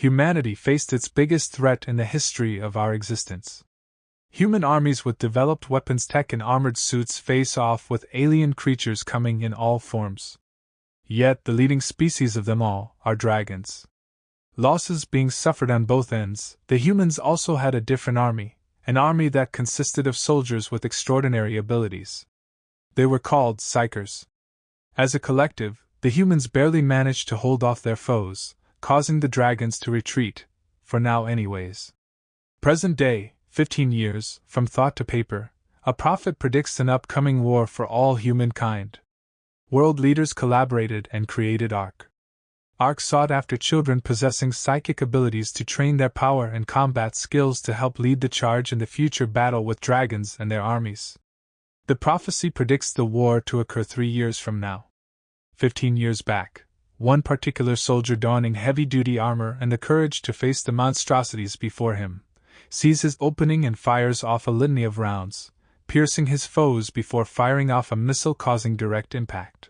humanity faced its biggest threat in the history of our existence. Human armies with developed weapons tech and armored suits face off with alien creatures coming in all forms. Yet the leading species of them all are dragons. Losses being suffered on both ends, the humans also had a different army, an army that consisted of soldiers with extraordinary abilities. They were called Psychers. As a collective, the humans barely managed to hold off their foes, causing the dragons to retreat, for now anyways. Present day, 15 years, from thought to paper, a prophet predicts an upcoming war for all humankind. World leaders collaborated and created ARC. ARC sought after children possessing psychic abilities to train their power and combat skills to help lead the charge in the future battle with dragons and their armies. The prophecy predicts the war to occur 3 years from now. 15 years back, one particular soldier donning heavy-duty armor and the courage to face the monstrosities before him, sees his opening and fires off a litany of rounds, piercing his foes before firing off a missile causing direct impact.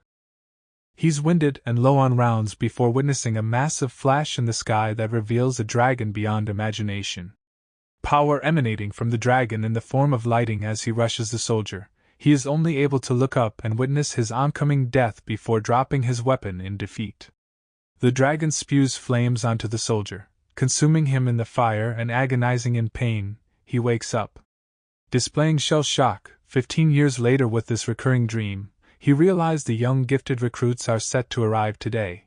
He's winded and low on rounds before witnessing a massive flash in the sky that reveals a dragon beyond imagination. Power emanating from the dragon in the form of lightning as he rushes the soldier, he is only able to look up and witness his oncoming death before dropping his weapon in defeat. The dragon spews flames onto the soldier, consuming him in the fire and agonizing in pain. He wakes up. Displaying shell shock, 15 years later with this recurring dream, he realized the young gifted recruits are set to arrive today.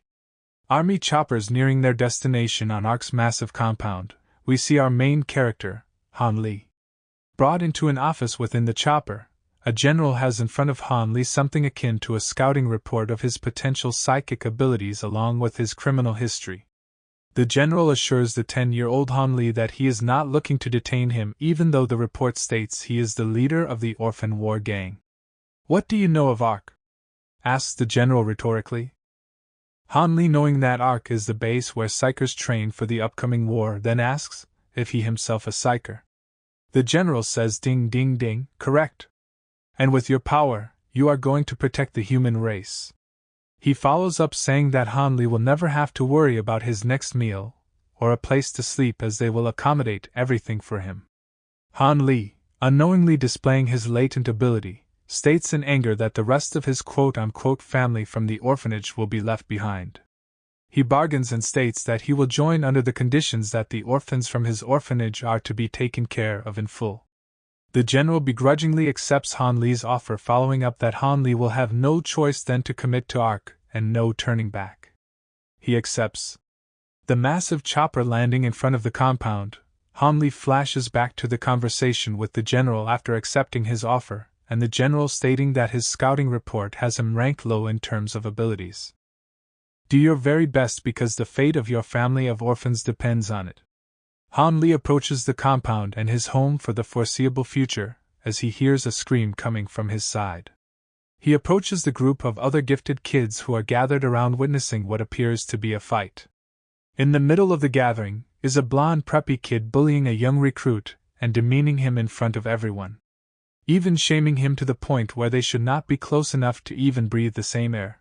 Army choppers nearing their destination on ARC's massive compound, we see our main character, Han Li. Brought into an office within the chopper, a general has in front of Han Li something akin to a scouting report of his potential psychic abilities along with his criminal history. The general assures the 10-year-old Han Li that he is not looking to detain him even though the report states he is the leader of the Orphan war gang. "What do you know of ARC?" asks the general rhetorically. Han Li, knowing that ARC is the base where Psychers train for the upcoming war, then asks if he himself a Psycher. The general says ding ding ding, correct. And with your power, you are going to protect the human race. He follows up saying that Han Li will never have to worry about his next meal or a place to sleep as they will accommodate everything for him. Han Li, unknowingly displaying his latent ability, states in anger that the rest of his quote-unquote family from the orphanage will be left behind. He bargains and states that he will join under the conditions that the orphans from his orphanage are to be taken care of in full. The general begrudgingly accepts Han Li's offer, following up that Han Li will have no choice then to commit to ARC and no turning back. He accepts. The massive chopper landing in front of the compound, Han Li flashes back to the conversation with the general after accepting his offer, and the general stating that his scouting report has him ranked low in terms of abilities. Do your very best because the fate of your family of orphans depends on it. Han Li approaches the compound and his home for the foreseeable future, as he hears a scream coming from his side. He approaches the group of other gifted kids who are gathered around witnessing what appears to be a fight. In the middle of the gathering is a blonde preppy kid bullying a young recruit and demeaning him in front of everyone, even shaming him to the point where they should not be close enough to even breathe the same air.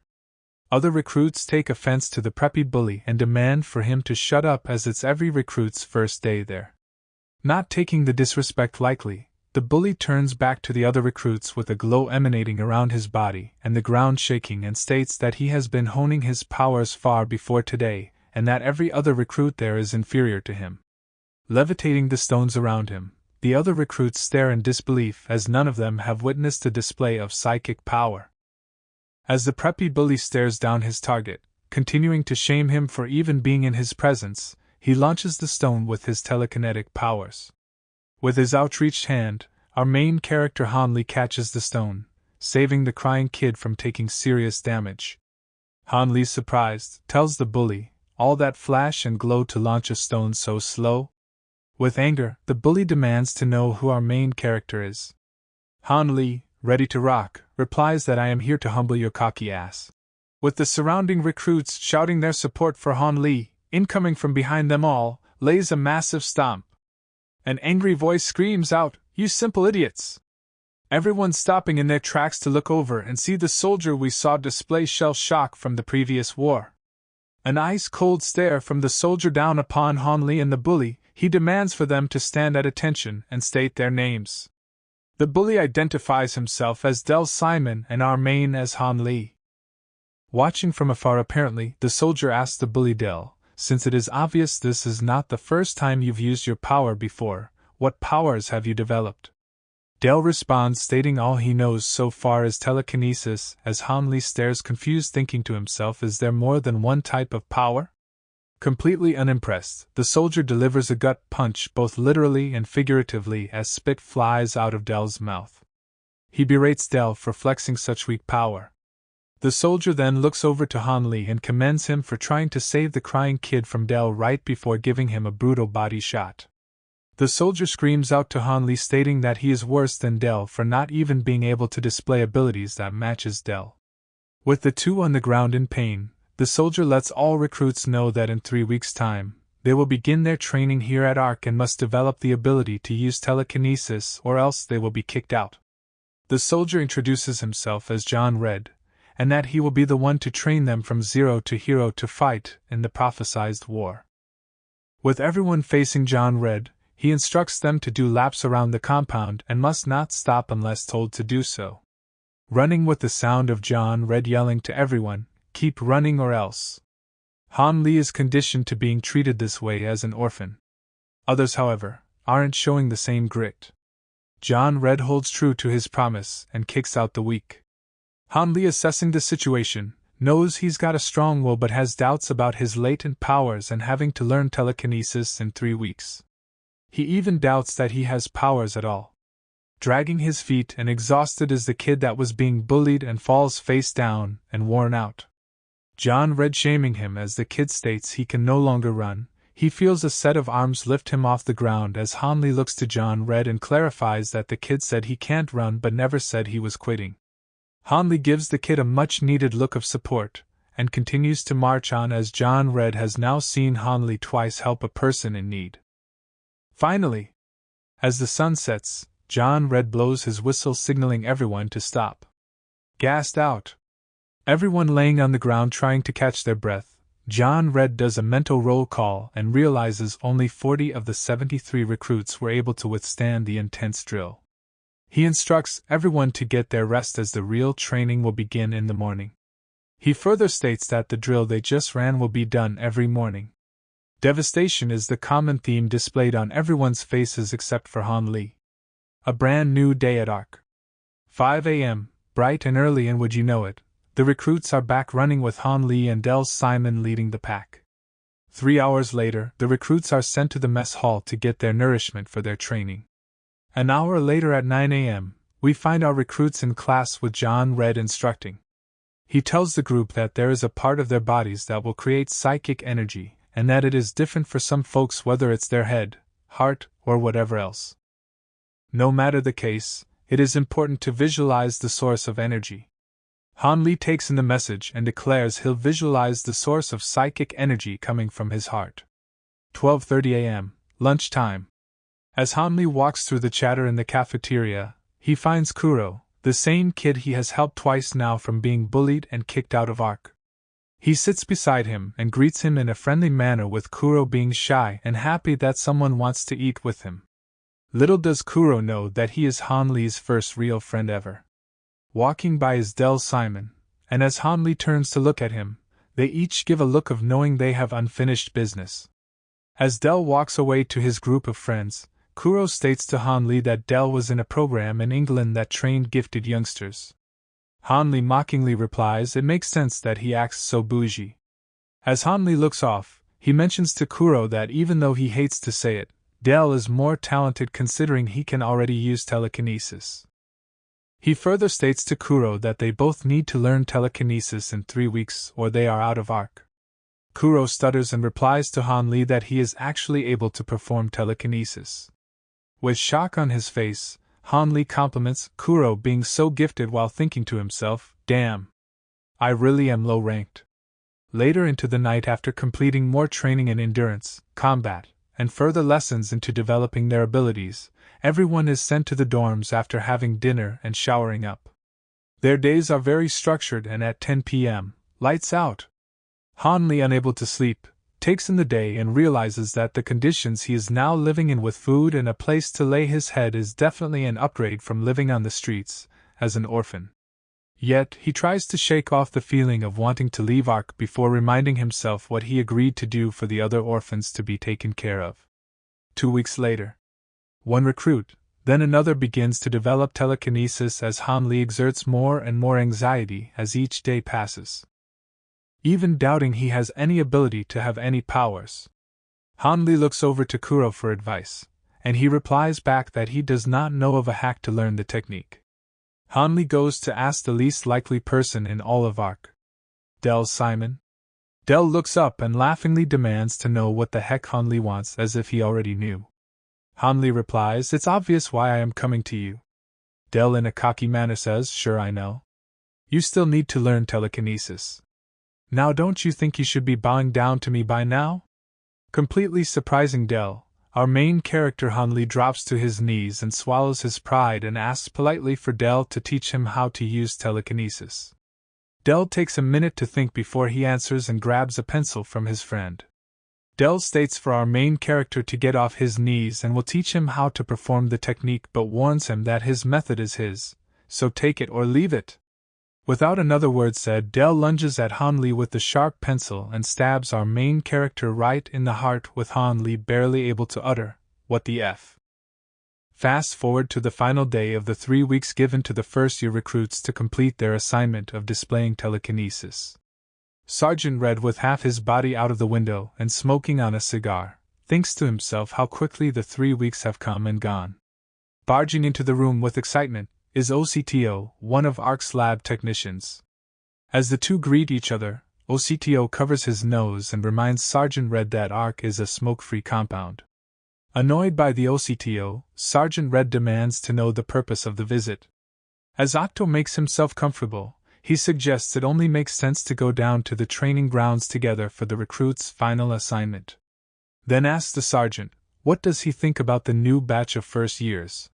Other recruits take offense to the preppy bully and demand for him to shut up as it's every recruit's first day there. Not taking the disrespect lightly, the bully turns back to the other recruits with a glow emanating around his body and the ground shaking and states that he has been honing his powers far before today and that every other recruit there is inferior to him. Levitating the stones around him, the other recruits stare in disbelief as none of them have witnessed a display of psychic power. As the preppy bully stares down his target, continuing to shame him for even being in his presence, he launches the stone with his telekinetic powers. With his outreached hand, our main character Han Li catches the stone, saving the crying kid from taking serious damage. Han Li, surprised, tells the bully, all that flash and glow to launch a stone so slow? With anger, the bully demands to know who our main character is. Han Li, ready to rock, replies that I am here to humble your cocky ass. With the surrounding recruits shouting their support for Han Li, incoming from behind them all, lays a massive stomp. An angry voice screams out, "You simple idiots!" Everyone stopping in their tracks to look over and see the soldier we saw display shell shock from the previous war. An ice-cold stare from the soldier down upon Han Li and the bully. He demands for them to stand at attention and state their names. The bully identifies himself as Del Simon and Armain as Han Li. Watching from afar apparently, the soldier asks the bully Del, since it is obvious this is not the first time you've used your power before, what powers have you developed? Del responds stating all he knows so far is telekinesis, as Han Li stares confused thinking to himself, is there more than one type of power? Completely unimpressed, the soldier delivers a gut punch both literally and figuratively as spit flies out of Del's mouth. He berates Del for flexing such weak power. The soldier then looks over to Han Li and commends him for trying to save the crying kid from Del right before giving him a brutal body shot. The soldier screams out to Han Li stating that he is worse than Del for not even being able to display abilities that matches Del. With the two on the ground in pain, the soldier lets all recruits know that in 3 weeks' time, they will begin their training here at ARC and must develop the ability to use telekinesis or else they will be kicked out. The soldier introduces himself as John Red, and that he will be the one to train them from zero to hero to fight in the prophesized war. With everyone facing John Red, he instructs them to do laps around the compound and must not stop unless told to do so. Running with the sound of John Red yelling to everyone, "Keep running or else." Han Li is conditioned to being treated this way as an orphan. Others, however, aren't showing the same grit. John Red holds true to his promise and kicks out the weak. Han Li, assessing the situation, knows he's got a strong will but has doubts about his latent powers and having to learn telekinesis in 3 weeks. He even doubts that he has powers at all. Dragging his feet and exhausted is the kid that was being bullied and falls face down and worn out. John Red shaming him as the kid states he can no longer run. He feels a set of arms lift him off the ground as Han Li looks to John Red and clarifies that the kid said he can't run but never said he was quitting. Han Li gives the kid a much-needed look of support, and continues to march on as John Red has now seen Han Li twice help a person in need. Finally, as the sun sets, John Red blows his whistle signaling everyone to stop. Gassed out, everyone laying on the ground trying to catch their breath, John Red does a mental roll call and realizes only 40 of the 73 recruits were able to withstand the intense drill. He instructs everyone to get their rest as the real training will begin in the morning. He further states that the drill they just ran will be done every morning. Devastation is the common theme displayed on everyone's faces except for Han Li. A brand new day at ARC. 5 a.m., bright and early, and would you know it, the recruits are back running with Han Li and Del Simon leading the pack. 3 hours later, the recruits are sent to the mess hall to get their nourishment for their training. An hour later at 9 a.m., we find our recruits in class with John Red instructing. He tells the group that there is a part of their bodies that will create psychic energy, and that it is different for some folks whether it's their head, heart, or whatever else. No matter the case, it is important to visualize the source of energy. Han Li takes in the message and declares he'll visualize the source of psychic energy coming from his heart. 12:30 a.m., lunchtime. As Han Li walks through the chatter in the cafeteria, he finds Kuro, the same kid he has helped twice now from being bullied and kicked out of ARC. He sits beside him and greets him in a friendly manner, with Kuro being shy and happy that someone wants to eat with him. Little does Kuro know that he is Han Li's first real friend ever. Walking by is Del Simon, and as Han Li turns to look at him, they each give a look of knowing they have unfinished business. As Del walks away to his group of friends, Kuro states to Han Li that Del was in a program in England that trained gifted youngsters. Han Li mockingly replies it makes sense that he acts so bougie. As Han Li looks off, he mentions to Kuro that even though he hates to say it, Del is more talented considering he can already use telekinesis. He further states to Kuro that they both need to learn telekinesis in 3 weeks or they are out of ARC. Kuro stutters and replies to Han Li that he is actually able to perform telekinesis. With shock on his face, Han Li compliments Kuro being so gifted while thinking to himself, damn, I really am low-ranked. Later into the night, after completing more training in endurance, combat, and further lessons into developing their abilities, everyone is sent to the dorms after having dinner and showering up. Their days are very structured and at 10 p.m., lights out. Han Li, unable to sleep, takes in the day and realizes that the conditions he is now living in with food and a place to lay his head is definitely an upgrade from living on the streets, as an orphan. Yet, he tries to shake off the feeling of wanting to leave Ark before reminding himself what he agreed to do for the other orphans to be taken care of. 2 weeks later. One recruit, then another begins to develop telekinesis as Han Li exerts more and more anxiety as each day passes, even doubting he has any ability to have any powers. Han Li looks over to Kuro for advice, and he replies back that he does not know of a hack to learn the technique. Han Li goes to ask the least likely person in all of Ark. Del Simon? Del looks up and laughingly demands to know what the heck Han Li wants, as if he already knew. Han Li replies, "It's obvious why I am coming to you." Del in a cocky manner says, "Sure, I know. You still need to learn telekinesis. Now don't you think you should be bowing down to me by now?" Completely surprising Del, our main character Han Li drops to his knees and swallows his pride and asks politely for Del to teach him how to use telekinesis. Del takes a minute to think before he answers and grabs a pencil from his friend. Del states for our main character to get off his knees and will teach him how to perform the technique, but warns him that his method is his, so take it or leave it. Without another word said, Del lunges at Han Li with the sharp pencil and stabs our main character right in the heart, with Han Li barely able to utter, "What the F?" Fast forward to the final day of the 3 weeks given to the first-year recruits to complete their assignment of displaying telekinesis. Sergeant Red, with half his body out of the window and smoking on a cigar, thinks to himself how quickly the 3 weeks have come and gone. Barging into the room with excitement is OCTO, one of Ark's lab technicians. As the two greet each other, OCTO covers his nose and reminds Sergeant Red that Ark is a smoke-free compound. Annoyed by the OCTO, Sergeant Red demands to know the purpose of the visit. As Octo makes himself comfortable, he suggests it only makes sense to go down to the training grounds together for the recruits' final assignment. Then asks the sergeant, what does he think about the new batch of first years?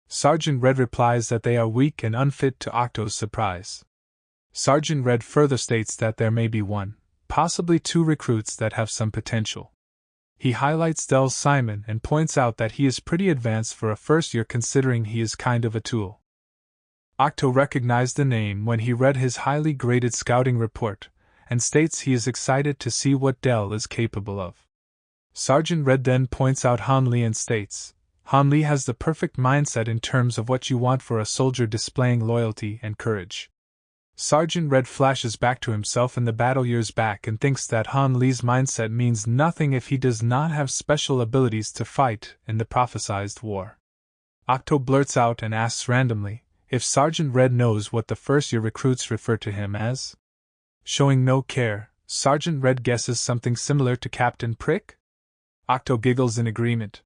Sergeant Red replies that they are weak and unfit, to Octo's surprise. Sergeant Red further states that there may be 1, possibly 2 recruits that have some potential. He highlights Del Simon and points out that he is pretty advanced for a first year, considering he is kind of a tool. Octo recognized the name when he read his highly graded scouting report, and states he is excited to see what Del is capable of. Sergeant Red then points out Han Li and states, Han Li has the perfect mindset in terms of what you want for a soldier, displaying loyalty and courage. Sergeant Red flashes back to himself in the battle years back and thinks that Han Li's mindset means nothing if he does not have special abilities to fight in the prophesized war. Octo blurts out and asks randomly if Sergeant Red knows what the first-year recruits refer to him as. Showing no care, Sergeant Red guesses something similar to Captain Prick? Octo giggles in agreement.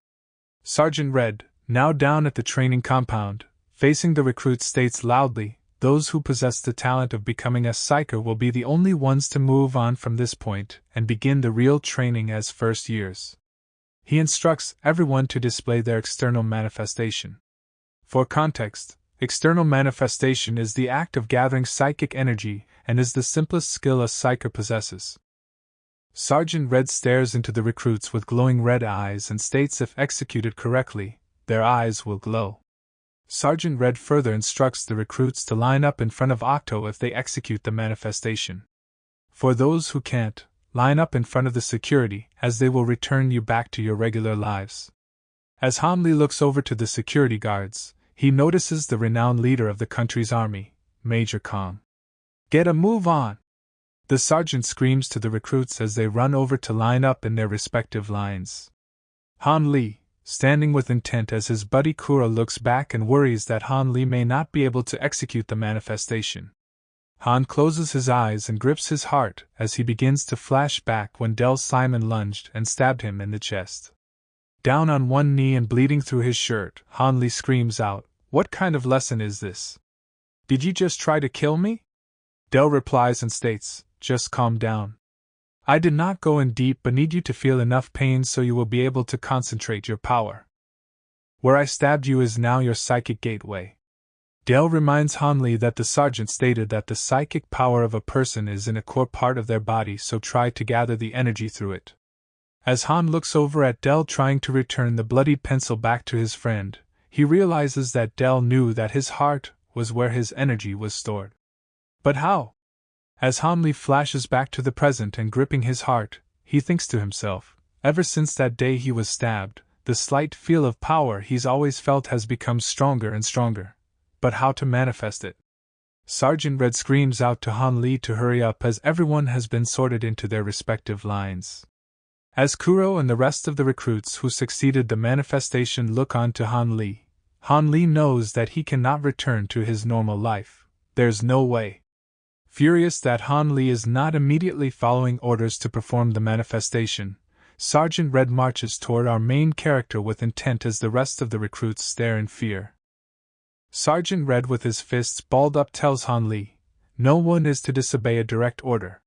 Sergeant Red, now down at the training compound, facing the recruits, states loudly, those who possess the talent of becoming a psyker will be the only ones to move on from this point and begin the real training as first years. He instructs everyone to display their external manifestation. For context, external manifestation is the act of gathering psychic energy and is the simplest skill a psyker possesses. Sergeant Red stares into the recruits with glowing red eyes and states if executed correctly, their eyes will glow. Sergeant Red further instructs the recruits to line up in front of Octo if they execute the manifestation. For those who can't, line up in front of the security, as they will return you back to your regular lives. As Han Li looks over to the security guards, he notices the renowned leader of the country's army, Major Kong. Get a move on! The sergeant screams to the recruits as they run over to line up in their respective lines. Han Li, standing with intent as his buddy Kuro looks back and worries that Han Li may not be able to execute the manifestation. Han closes his eyes and grips his heart as he begins to flash back when Del Simon lunged and stabbed him in the chest. Down on one knee and bleeding through his shirt, Han Li screams out, "What kind of lesson is this? Did you just try to kill me?" Del replies and states, "Just calm down. I did not go in deep but need you to feel enough pain so you will be able to concentrate your power. Where I stabbed you is now your psychic gateway. Dell reminds Han Li that the sergeant stated that the psychic power of a person is in a core part of their body, so try to gather the energy through it. As Han looks over at Dell trying to return the bloodied pencil back to his friend, he realizes that Dell knew that his heart was where his energy was stored. But how? As Han Li flashes back to the present and gripping his heart, he thinks to himself, ever since that day he was stabbed, the slight feel of power he's always felt has become stronger and stronger. But how to manifest it? Sergeant Red screams out to Han Li to hurry up as everyone has been sorted into their respective lines. As Kuro and the rest of the recruits who succeeded the manifestation look on to Han Li knows that he cannot return to his normal life. There's no way. Furious that Han Li is not immediately following orders to perform the manifestation, Sergeant Red marches toward our main character with intent as the rest of the recruits stare in fear. Sergeant Red with his fists balled up tells Han Li, no one is to disobey a direct order.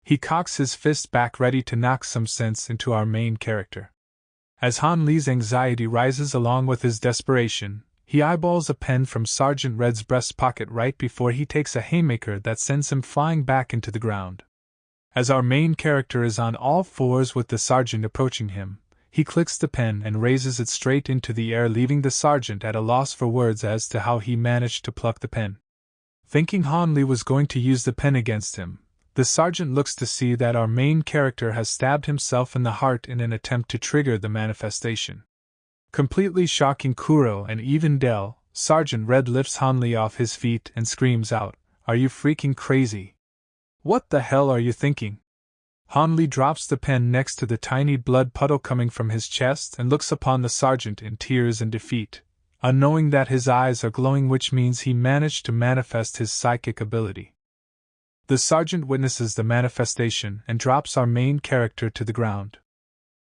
He cocks his fist back ready to knock some sense into our main character. As Han Li's anxiety rises along with his desperation, he eyeballs a pen from Sergeant Red's breast pocket right before he takes a haymaker that sends him flying back into the ground. As our main character is on all fours with the sergeant approaching him, he clicks the pen and raises it straight into the air, leaving the sergeant at a loss for words as to how he managed to pluck the pen. Thinking Han Li was going to use the pen against him, the sergeant looks to see that our main character has stabbed himself in the heart in an attempt to trigger the manifestation. Completely shocking Kuro and even Dell, Sergeant Red lifts Han Li off his feet and screams out, "Are you freaking crazy? What the hell are you thinking?" Han Li drops the pen next to the tiny blood puddle coming from his chest and looks upon the sergeant in tears and defeat, unknowing that his eyes are glowing, which means he managed to manifest his psychic ability. The sergeant witnesses the manifestation and drops our main character to the ground.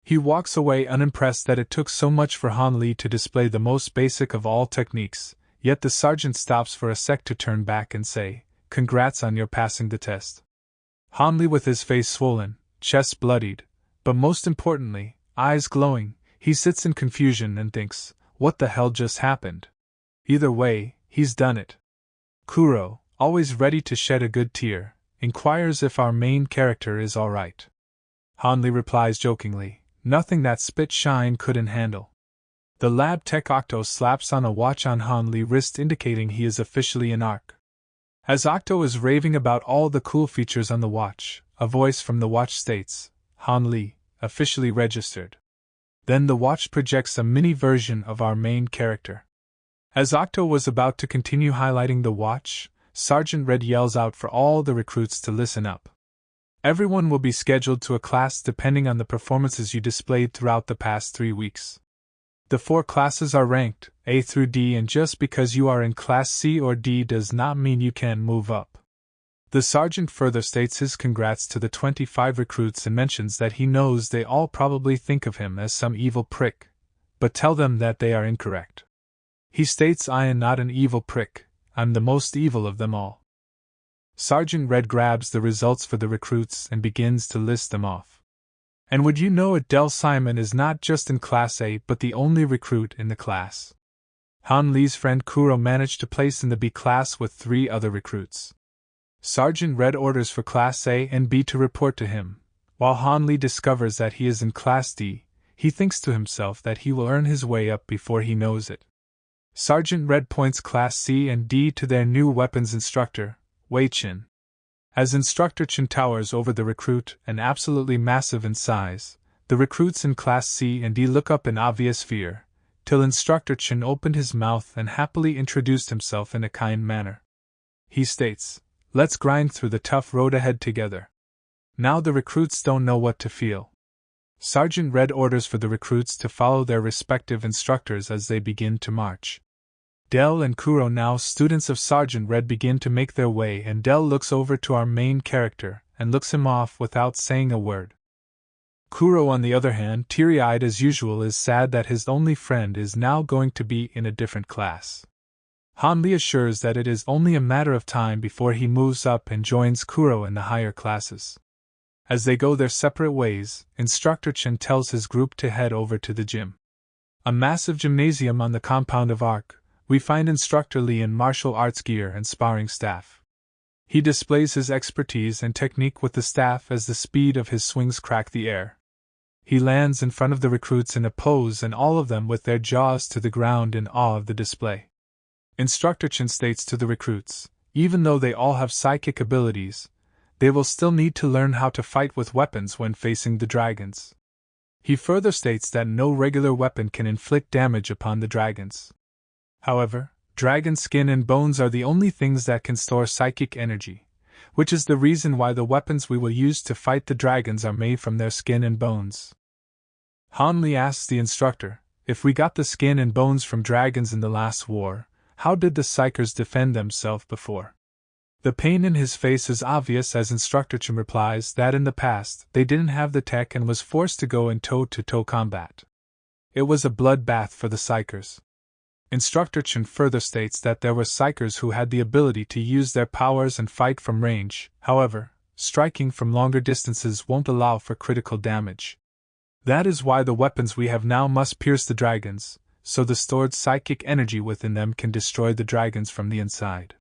He walks away unimpressed that it took so much for Han Li to display the most basic of all techniques, yet the sergeant stops for a sec to turn back and say, "Congrats on your passing the test." Han Li, with his face swollen, chest bloodied, but most importantly, eyes glowing, he sits in confusion and thinks, what the hell just happened? Either way, he's done it. Kuro, always ready to shed a good tear, inquires if our main character is alright. Han Li replies jokingly, "Nothing that spit shine couldn't handle." The lab tech Octo slaps on a watch on Han Li's wrist, indicating he is officially an ARC. As Octo is raving about all the cool features on the watch, a voice from the watch states, "Han Li, officially registered." Then the watch projects a mini version of our main character. As Octo was about to continue highlighting the watch, Sergeant Red yells out for all the recruits to listen up. Everyone will be scheduled to a class depending on the performances you displayed throughout the past 3 weeks. The 4 classes are ranked A through D, and just because you are in Class C or D does not mean you can't move up. The sergeant further states his congrats to the 25 recruits and mentions that he knows they all probably think of him as some evil prick, but tell them that they are incorrect. He states, "I am not an evil prick, I'm the most evil of them all." Sergeant Red grabs the results for the recruits and begins to list them off. And would you know it, Del Simon is not just in Class A but the only recruit in the class. Han Li's friend Kuro managed to place in the B class with 3 other recruits. Sergeant Red orders for Class A and B to report to him. While Han Li discovers that he is in Class D, he thinks to himself that he will earn his way up before he knows it. Sergeant Red points Class C and D to their new weapons instructor, Wei Chin. As Instructor Chin towers over the recruit and absolutely massive in size, the recruits in Class C and D look up in obvious fear, till Instructor Chin opened his mouth and happily introduced himself in a kind manner. He states, "Let's grind through the tough road ahead together." Now the recruits don't know what to feel. Sergeant Red orders for the recruits to follow their respective instructors as they begin to march. Del and Kuro, now students of Sergeant Red, begin to make their way, and Del looks over to our main character and looks him off without saying a word. Kuro, on the other hand, teary-eyed as usual, is sad that his only friend is now going to be in a different class. Han Li assures that it is only a matter of time before he moves up and joins Kuro in the higher classes. As they go their separate ways, Instructor Chen tells his group to head over to the gym. A massive gymnasium on the compound of ARC, We find Instructor Lee in martial arts gear and sparring staff. He displays his expertise and technique with the staff as the speed of his swings crack the air. He lands in front of the recruits in a pose and all of them with their jaws to the ground in awe of the display. Instructor Chen states to the recruits, even though they all have psychic abilities, they will still need to learn how to fight with weapons when facing the dragons. He further states that no regular weapon can inflict damage upon the dragons. However, dragon skin and bones are the only things that can store psychic energy, which is the reason why the weapons we will use to fight the dragons are made from their skin and bones. Han Li asks the instructor, if we got the skin and bones from dragons in the last war, how did the psychers defend themselves before? The pain in his face is obvious as Instructor Chen replies that in the past they didn't have the tech and was forced to go in toe-to-toe combat. It was a bloodbath for the psychers. Instructor Chen further states that there were psychers who had the ability to use their powers and fight from range, however, striking from longer distances won't allow for critical damage. That is why the weapons we have now must pierce the dragons, so the stored psychic energy within them can destroy the dragons from the inside.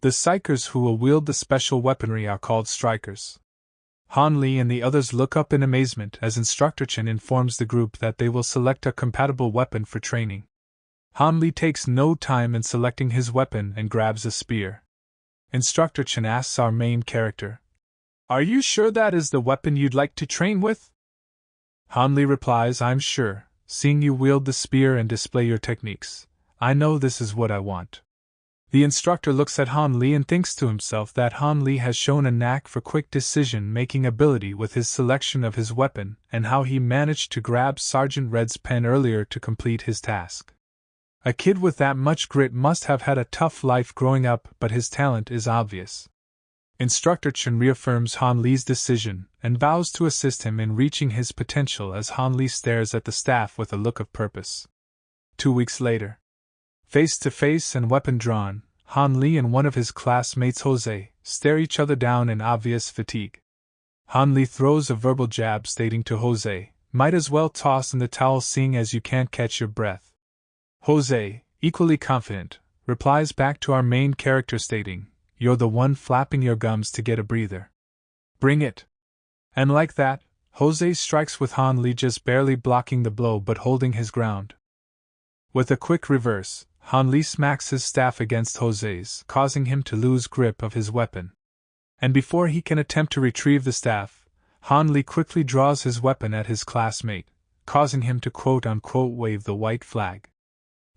The psychers who will wield the special weaponry are called strikers. Han Li and the others look up in amazement as Instructor Chen informs the group that they will select a compatible weapon for training. Han Li takes no time in selecting his weapon and grabs a spear. Instructor Chen asks our main character, "Are you sure that is the weapon you'd like to train with?" Han Li replies, "I'm sure, seeing you wield the spear and display your techniques. I know this is what I want." The instructor looks at Han Li and thinks to himself that Han Li has shown a knack for quick decision-making ability with his selection of his weapon and how he managed to grab Sergeant Red's pen earlier to complete his task. A kid with that much grit must have had a tough life growing up, but his talent is obvious. Instructor Chen reaffirms Han Li's decision and vows to assist him in reaching his potential as Han Li stares at the staff with a look of purpose. 2 weeks later. Face to face and weapon drawn, Han Li and one of his classmates Jose stare each other down in obvious fatigue. Han Li throws a verbal jab stating to Jose, "Might as well toss in the towel seeing as you can't catch your breath." Jose, equally confident, replies back to our main character stating, "You're the one flapping your gums to get a breather. Bring it." And like that, Jose strikes with Han Li just barely blocking the blow but holding his ground. With a quick reverse, Han Li smacks his staff against Jose's, causing him to lose grip of his weapon. And before he can attempt to retrieve the staff, Han Li quickly draws his weapon at his classmate, causing him to quote-unquote wave the white flag.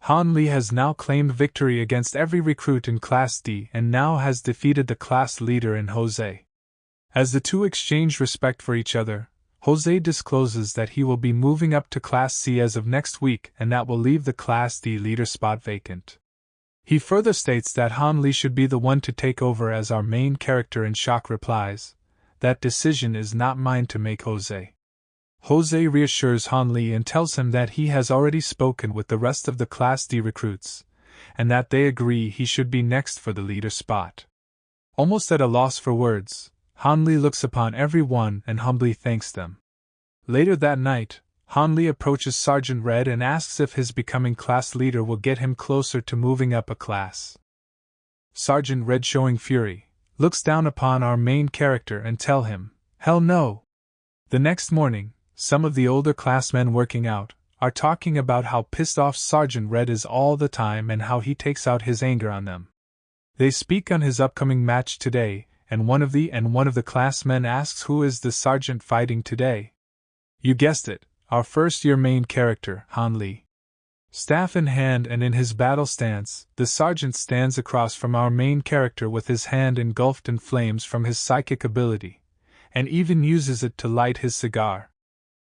Han Li has now claimed victory against every recruit in Class D and now has defeated the class leader in Jose. As the two exchange respect for each other, Jose discloses that he will be moving up to Class C as of next week and that will leave the Class D leader spot vacant. He further states that Han Li should be the one to take over as our main character in shock replies, "That decision is not mine to make, Jose." Jose reassures Han Li and tells him that he has already spoken with the rest of the Class D recruits, and that they agree he should be next for the leader spot. Almost at a loss for words, Han Li looks upon everyone and humbly thanks them. Later that night, Han Li approaches Sergeant Red and asks if his becoming class leader will get him closer to moving up a class. Sergeant Red, showing fury, looks down upon our main character and tell him, "Hell no." The next morning, some of the older classmen working out are talking about how pissed off Sergeant Red is all the time and how he takes out his anger on them. They speak on his upcoming match today, and one of the classmen asks who is the sergeant fighting today. You guessed it, our first-year main character, Han Li. Staff in hand and in his battle stance, the sergeant stands across from our main character with his hand engulfed in flames from his psychic ability, and even uses it to light his cigar.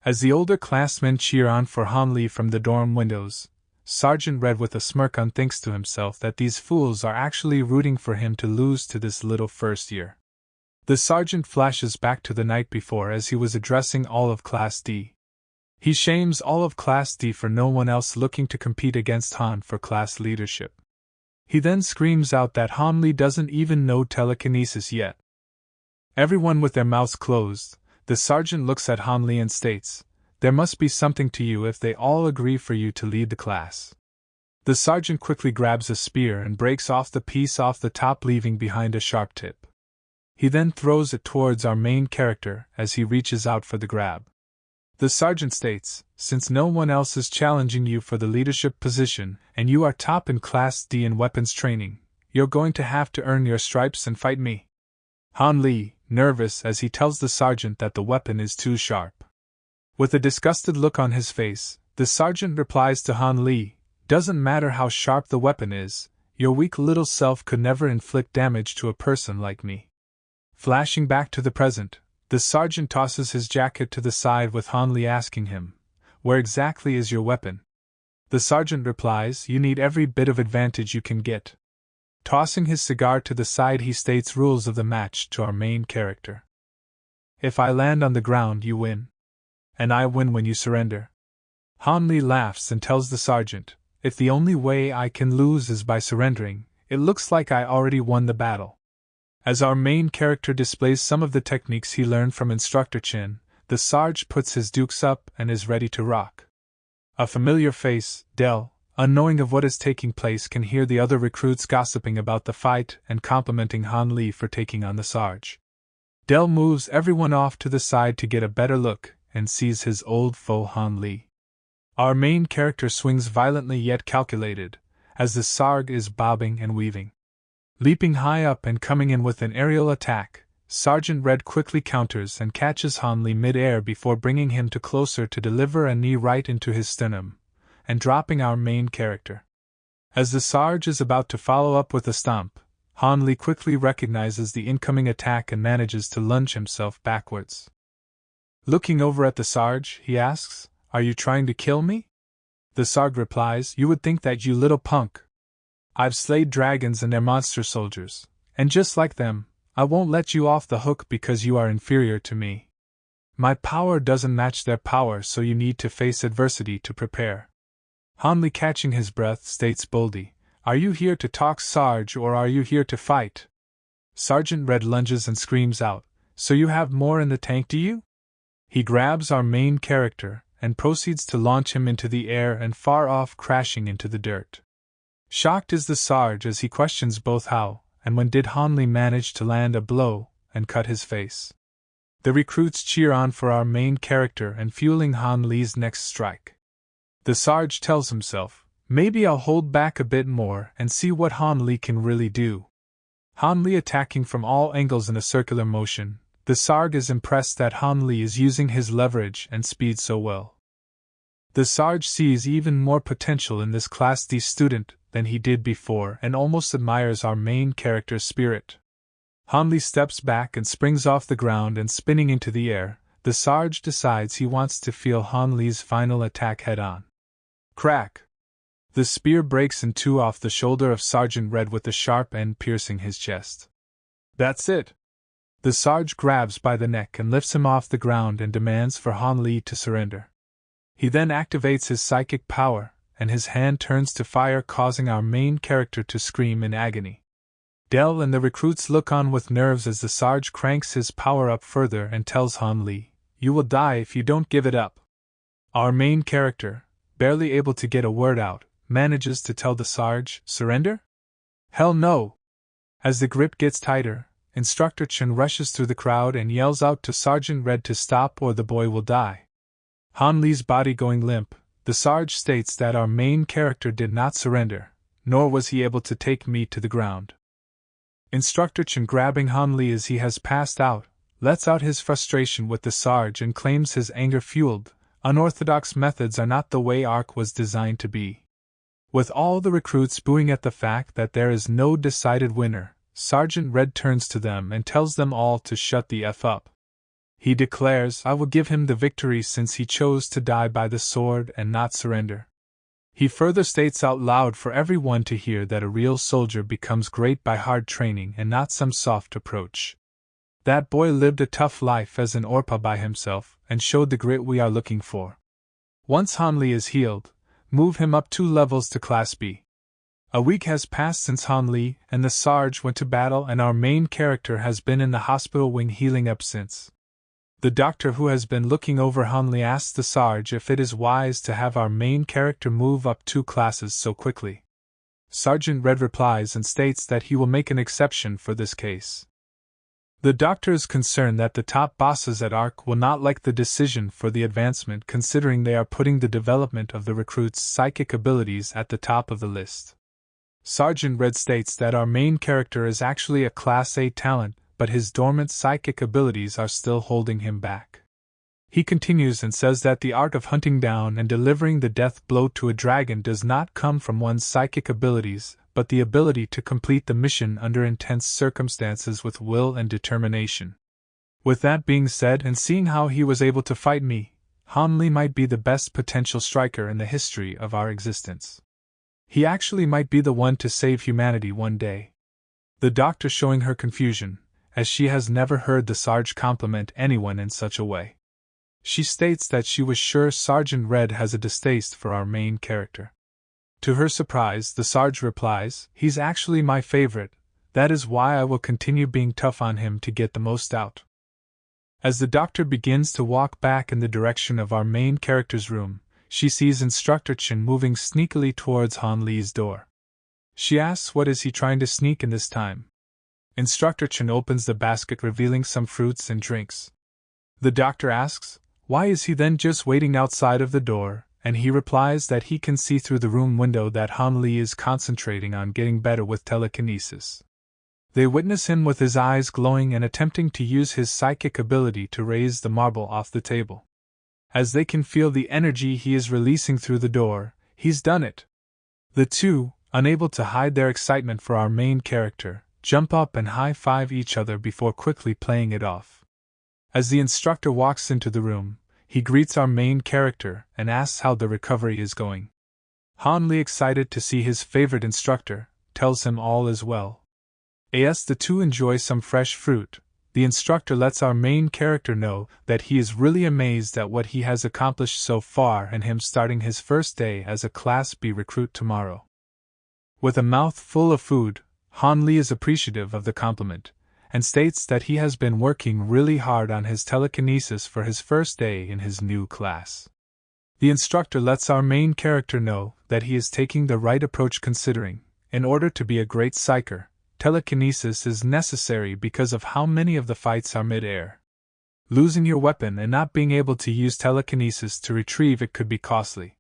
As the older classmen cheer on for Han Li from the dorm windows, Sergeant Red with a smirk on thinks to himself that these fools are actually rooting for him to lose to this little first year. The sergeant flashes back to the night before as he was addressing all of Class D. He shames all of Class D for no one else looking to compete against Han for class leadership. He then screams out that Han Li doesn't even know telekinesis yet. Everyone with their mouths closed, the sergeant looks at Han Li and states, "There must be something to you if they all agree for you to lead the class." The sergeant quickly grabs a spear and breaks off the piece off the top, leaving behind a sharp tip. He then throws it towards our main character as he reaches out for the grab. The sergeant states, "Since no one else is challenging you for the leadership position, and you are top in Class D in weapons training, you're going to have to earn your stripes and fight me." Han Li, nervous as he tells the sergeant that the weapon is too sharp. With a disgusted look on his face, the sergeant replies to Han Li, "Doesn't matter how sharp the weapon is, your weak little self could never inflict damage to a person like me." Flashing back to the present, the sergeant tosses his jacket to the side with Han Li asking him, "Where exactly is your weapon?" The sergeant replies, "You need every bit of advantage you can get." Tossing his cigar to the side, he states rules of the match to our main character. "If I land on the ground, you win. And I win when you surrender." Han Li laughs and tells the sergeant, "If the only way I can lose is by surrendering, it looks like I already won the battle." As our main character displays some of the techniques he learned from Instructor Chin, the Sarge puts his dukes up and is ready to rock. A familiar face, Del, unknowing of what is taking place, can hear the other recruits gossiping about the fight and complimenting Han Li for taking on the Sarge. Del moves everyone off to the side to get a better look and sees his old foe Han Li. Our main character swings violently yet calculated, as the Sarg is bobbing and weaving. Leaping high up and coming in with an aerial attack, Sergeant Red quickly counters and catches Han Li mid-air before bringing him to closer to deliver a knee right into his sternum, and dropping our main character. As the Sarge is about to follow up with a stomp, Han Li quickly recognizes the incoming attack and manages to lunge himself backwards. Looking over at the Sarge, he asks, "Are you trying to kill me?" The Sarg replies, "You would think that, you little punk. I've slayed dragons and their monster soldiers, and just like them, I won't let you off the hook because you are inferior to me. My power doesn't match their power, so you need to face adversity to prepare." Han Li, catching his breath, states boldly, "Are you here to talk, Sarge, or are you here to fight?" Sergeant Red lunges and screams out, "So you have more in the tank, do you?" He grabs our main character and proceeds to launch him into the air and far off, crashing into the dirt. Shocked is the Sarge as he questions both how and when did Han Li manage to land a blow and cut his face. The recruits cheer on for our main character and fueling Han Li's next strike. The Sarge tells himself, "Maybe I'll hold back a bit more and see what Han Li can really do." Han Li attacking from all angles in a circular motion, the Sarg is impressed that Han Li is using his leverage and speed so well. The Sarge sees even more potential in this Class D student than he did before and almost admires our main character's spirit. Han Li steps back and springs off the ground, and spinning into the air, the Sarge decides he wants to feel Han Li's final attack head on. Crack! The spear breaks in two off the shoulder of Sergeant Red with the sharp end piercing his chest. "That's it!" The Sarge grabs by the neck and lifts him off the ground and demands for Han Li to surrender. He then activates his psychic power, and his hand turns to fire, causing our main character to scream in agony. Del and the recruits look on with nerves as the Sarge cranks his power up further and tells Han Li, "You will die if you don't give it up." Our main character, barely able to get a word out, manages to tell the Sarge, "Surrender? Hell no!" As the grip gets tighter, Instructor Chen rushes through the crowd and yells out to Sergeant Red to stop or the boy will die. Han Li's body going limp, the Sarge states that our main character did not surrender, nor was he able to take me to the ground. Instructor Chen, grabbing Han Li as he has passed out, lets out his frustration with the Sarge and claims his anger-fueled, unorthodox methods are not the way ARC was designed to be. With all the recruits booing at the fact that there is no decided winner, Sergeant Red turns to them and tells them all to shut the F up. He declares, "I will give him the victory since he chose to die by the sword and not surrender." He further states out loud for everyone to hear that a real soldier becomes great by hard training and not some soft approach. That boy lived a tough life as an Orphan by himself and showed the grit we are looking for. Once Han Li is healed, move him up 2 levels to Class B. A week has passed since Han Li and the Sarge went to battle, and our main character has been in the hospital wing healing up since. The doctor who has been looking over Hanli asks the Sarge if it is wise to have our main character move up 2 classes so quickly. Sergeant Red replies and states that he will make an exception for this case. The doctor is concerned that the top bosses at ARC will not like the decision for the advancement, considering they are putting the development of the recruit's psychic abilities at the top of the list. Sergeant Red states that our main character is actually a Class A talent, but his dormant psychic abilities are still holding him back. He continues and says that the art of hunting down and delivering the death blow to a dragon does not come from one's psychic abilities, but the ability to complete the mission under intense circumstances with will and determination. With that being said, and seeing how he was able to fight me, Hanli might be the best potential striker in the history of our existence. He actually might be the one to save humanity one day. The doctor showing her confusion, as she has never heard the Sarge compliment anyone in such a way. She states that she was sure Sergeant Red has a distaste for our main character. To her surprise, the Sarge replies, "He's actually my favorite, that is why I will continue being tough on him to get the most out." As the doctor begins to walk back in the direction of our main character's room, she sees Instructor Chen moving sneakily towards Han Li's door. She asks what is he trying to sneak in this time. Instructor Chen opens the basket revealing some fruits and drinks. The doctor asks, why is he then just waiting outside of the door, and he replies that he can see through the room window that Han Li is concentrating on getting better with telekinesis. They witness him with his eyes glowing and attempting to use his psychic ability to raise the marble off the table. As they can feel the energy he is releasing through the door, he's done it. The two, unable to hide their excitement for our main character, jump up and high-five each other before quickly playing it off. As the instructor walks into the room, he greets our main character and asks how the recovery is going. Han Li, excited to see his favorite instructor, tells him all is well. As the two enjoy some fresh fruit, the instructor lets our main character know that he is really amazed at what he has accomplished so far and him starting his first day as a Class B recruit tomorrow. With a mouth full of food, Han Li is appreciative of the compliment, and states that he has been working really hard on his telekinesis for his first day in his new class. The instructor lets our main character know that he is taking the right approach, considering, in order to be a great psyker, telekinesis is necessary because of how many of the fights are mid-air. Losing your weapon and not being able to use telekinesis to retrieve it could be costly.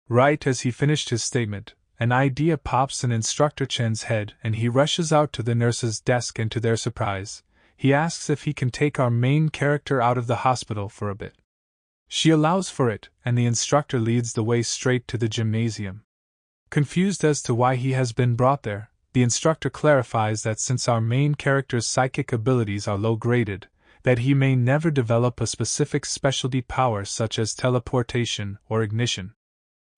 Right as he finished his statement, an idea pops in Instructor Chen's head and he rushes out to the nurse's desk, and to their surprise, he asks if he can take our main character out of the hospital for a bit. She allows for it, and the instructor leads the way straight to the gymnasium. Confused as to why he has been brought there, the instructor clarifies that since our main character's psychic abilities are low-graded, that he may never develop a specific specialty power such as teleportation or ignition.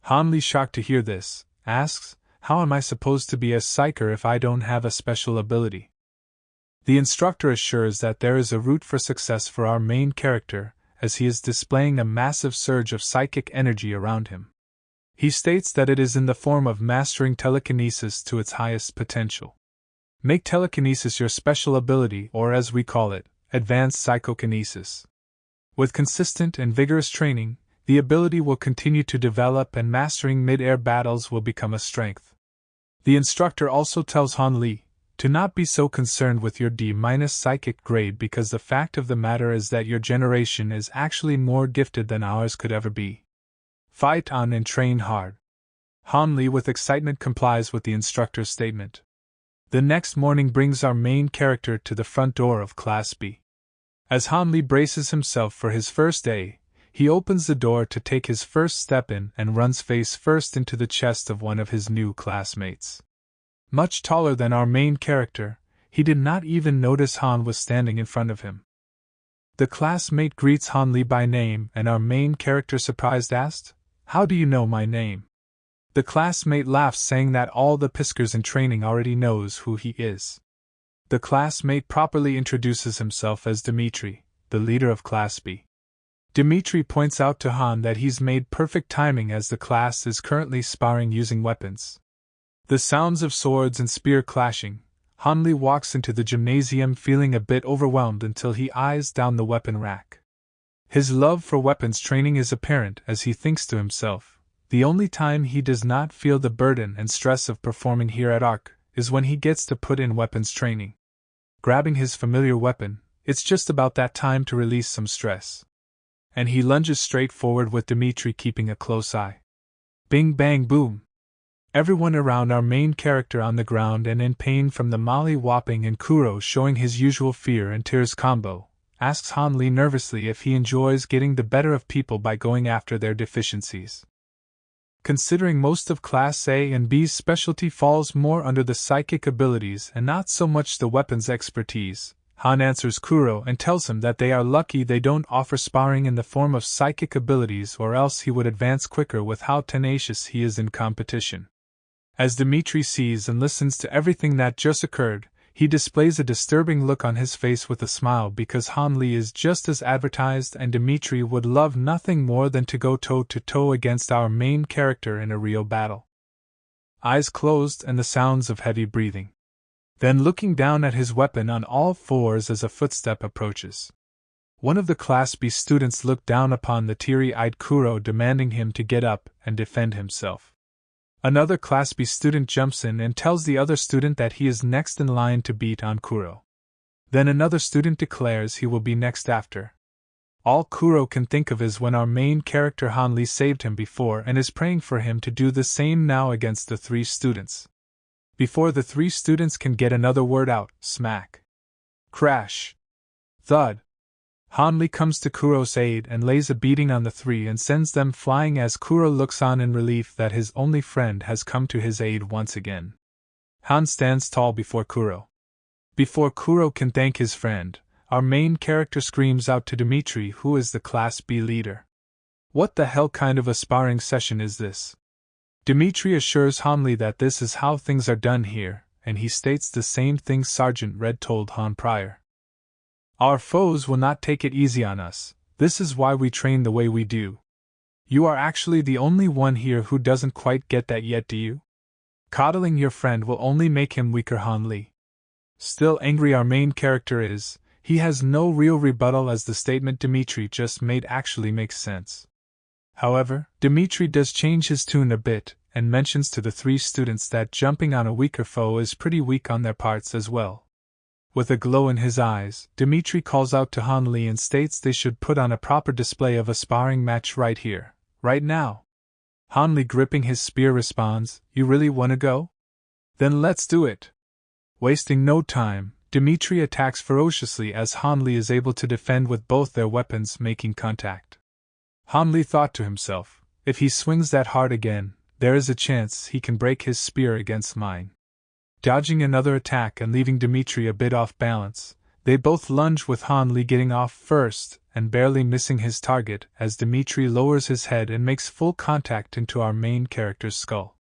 Han Li, shocked to hear this, asks, how am I supposed to be a psyker if I don't have a special ability? The instructor assures that there is a route for success for our main character, as he is displaying a massive surge of psychic energy around him. He states that it is in the form of mastering telekinesis to its highest potential. Make telekinesis your special ability, or as we call it, advanced psychokinesis. With consistent and vigorous training, the ability will continue to develop and mastering mid-air battles will become a strength. The instructor also tells Han Li to not be so concerned with your D- psychic grade, because the fact of the matter is that your generation is actually more gifted than ours could ever be. Fight on and train hard. Han Li with excitement complies with the instructor's statement. The next morning brings our main character to the front door of Class B. As Han Li braces himself for his first day, he opens the door to take his first step in and runs face first into the chest of one of his new classmates. Much taller than our main character, he did not even notice Han was standing in front of him. The classmate greets Han Li by name, and our main character, surprised, asked, "How do you know my name?" The classmate laughs, saying that all the piskers in training already knows who he is. The classmate properly introduces himself as Dimitri, the leader of Class B. Dimitri points out to Han that he's made perfect timing as the class is currently sparring using weapons. The sounds of swords and spear clashing, Han Li walks into the gymnasium feeling a bit overwhelmed until he eyes down the weapon rack. His love for weapons training is apparent as he thinks to himself, the only time he does not feel the burden and stress of performing here at Ark is when he gets to put in weapons training. Grabbing his familiar weapon, it's just about that time to release some stress. And he lunges straight forward with Dimitri keeping a close eye. Bing bang boom! Everyone around our main character on the ground and in pain from the molly-whopping, and Kuro, showing his usual fear and tears combo, asks Han Li nervously if he enjoys getting the better of people by going after their deficiencies. Considering most of Class A and B's specialty falls more under the psychic abilities and not so much the weapons expertise, Han answers Kuro and tells him that they are lucky they don't offer sparring in the form of psychic abilities, or else he would advance quicker with how tenacious he is in competition. As Dimitri sees and listens to everything that just occurred, he displays a disturbing look on his face with a smile because Han Li is just as advertised and Dimitri would love nothing more than to go toe-to-toe against our main character in a real battle. Eyes closed and the sounds of heavy breathing. Then looking down at his weapon on all fours as a footstep approaches. One of the Class B students looked down upon the teary-eyed Kuro, demanding him to get up and defend himself. Another Class B student jumps in and tells the other student that he is next in line to beat on Kuro. Then another student declares he will be next after. All Kuro can think of is when our main character Han Li saved him before and is praying for him to do the same now against the three students. Before the three students can get another word out, smack, crash, thud, Han Li comes to Kuro's aid and lays a beating on the three and sends them flying as Kuro looks on in relief that his only friend has come to his aid once again. Han stands tall before Kuro. Before Kuro can thank his friend, our main character screams out to Dimitri, who is the Class B leader. What the hell kind of a sparring session is this? Dimitri assures Han Li that this is how things are done here, and he states the same thing Sergeant Red told Han prior. Our foes will not take it easy on us, this is why we train the way we do. You are actually the only one here who doesn't quite get that yet, do you? Coddling your friend will only make him weaker, Han Li. Still angry our main character is, he has no real rebuttal as the statement Dimitri just made actually makes sense. However, Dimitri does change his tune a bit, and mentions to the three students that jumping on a weaker foe is pretty weak on their parts as well. With a glow in his eyes, Dimitri calls out to Han Li and states they should put on a proper display of a sparring match right here, right now. Han Li, gripping his spear, responds, "You really wanna go? Then let's do it." Wasting no time, Dimitri attacks ferociously as Han Li is able to defend with both their weapons making contact. Han Li thought to himself, if he swings that hard again, there is a chance he can break his spear against mine. Dodging another attack and leaving Dimitri a bit off balance, they both lunge with Han Li getting off first and barely missing his target as Dimitri lowers his head and makes full contact into our main character's skull.